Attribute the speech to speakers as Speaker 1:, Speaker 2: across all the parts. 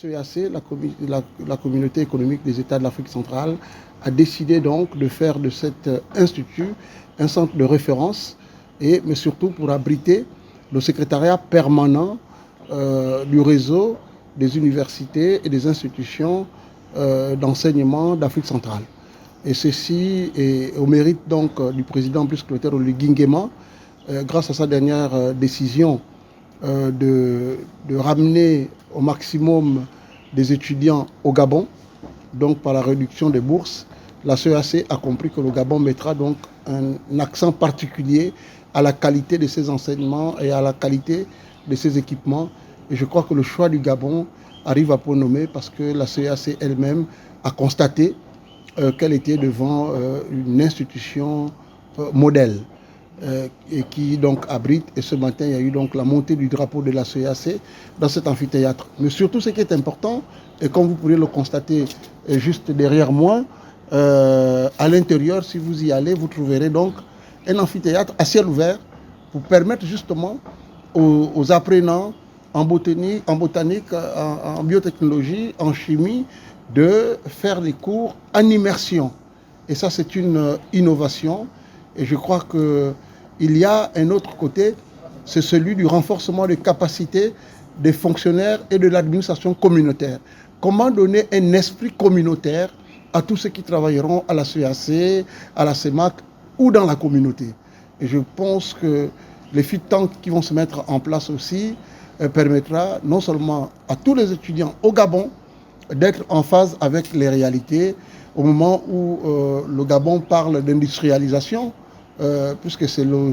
Speaker 1: CEAC, la communauté économique des États de l'Afrique centrale, a décidé donc de faire de cet institut un centre de référence, mais surtout pour abriter le secrétariat permanent du réseau des universités et des institutions d'enseignement d'Afrique centrale. Et ceci est au mérite donc du président Brice Clotaire Oligui Nguema, grâce à sa dernière décision de ramener au maximum des étudiants au Gabon, donc par la réduction des bourses. La CEAC a compris que le Gabon mettra donc un accent particulier à la qualité de ses enseignements et à la qualité de ses équipements. Et je crois que le choix du Gabon arrive à point nommé parce que la CEAC elle-même a constaté qu'elle était devant une institution modèle et qui donc abrite. Et ce matin, il y a eu donc la montée du drapeau de la CEAC dans cet amphithéâtre. Mais surtout, ce qui est important, et comme vous pourrez le constater juste derrière moi, à l'intérieur, si vous y allez, vous trouverez donc un amphithéâtre à ciel ouvert pour permettre justement aux apprenants en botanique, en biotechnologie, en chimie, de faire des cours en immersion. Et ça, c'est une innovation. Et je crois qu'il y a un autre côté, c'est celui du renforcement des capacités des fonctionnaires et de l'administration communautaire. Comment donner un esprit communautaire à tous ceux qui travailleront à la CEAC, à la CEMAC ou dans la communauté. Et je pense que les think tanks qui vont se mettre en place aussi permettra non seulement à tous les étudiants au Gabon d'être en phase avec les réalités au moment où le Gabon parle d'industrialisation, puisque c'est le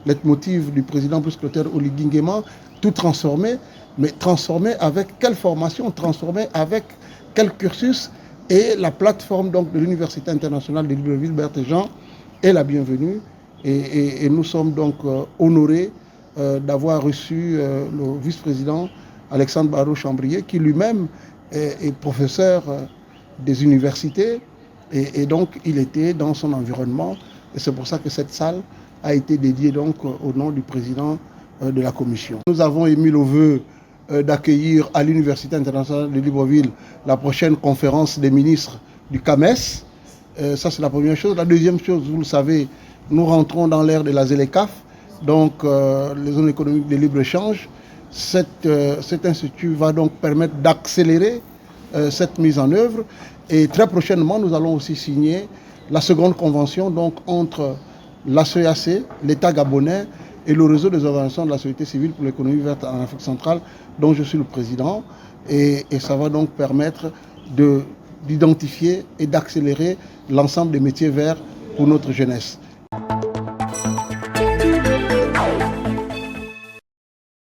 Speaker 1: leitmotiv du président Brice Clotaire Oligui Nguema, tout transformer, mais transformer avec quelle formation, transformer avec quel cursus. Et la plateforme donc, de l'Université internationale de Libreville, Berthe-Jean, est la bienvenue. Et nous sommes donc honorés d'avoir reçu le vice-président Alexandre Barrault-Chambrier, qui lui-même est professeur des universités. Et donc, il était dans son environnement. Et c'est pour ça que cette salle a été dédiée donc, au nom du président de la commission. Nous avons émis le vœu d'accueillir à l'Université internationale de Libreville la prochaine conférence des ministres du CAMES. Ça, c'est la première chose. La deuxième chose, vous le savez, nous rentrons dans l'ère de la ZLECAf, donc les zones économiques de libre-échange. Cet institut va donc permettre d'accélérer cette mise en œuvre. Et très prochainement, nous allons aussi signer la seconde convention donc, entre la CEAC, l'État gabonais, et le réseau des organisations de la société civile pour l'économie verte en Afrique centrale, dont je suis le président. Et ça va donc permettre d'identifier et d'accélérer l'ensemble des métiers verts pour notre jeunesse.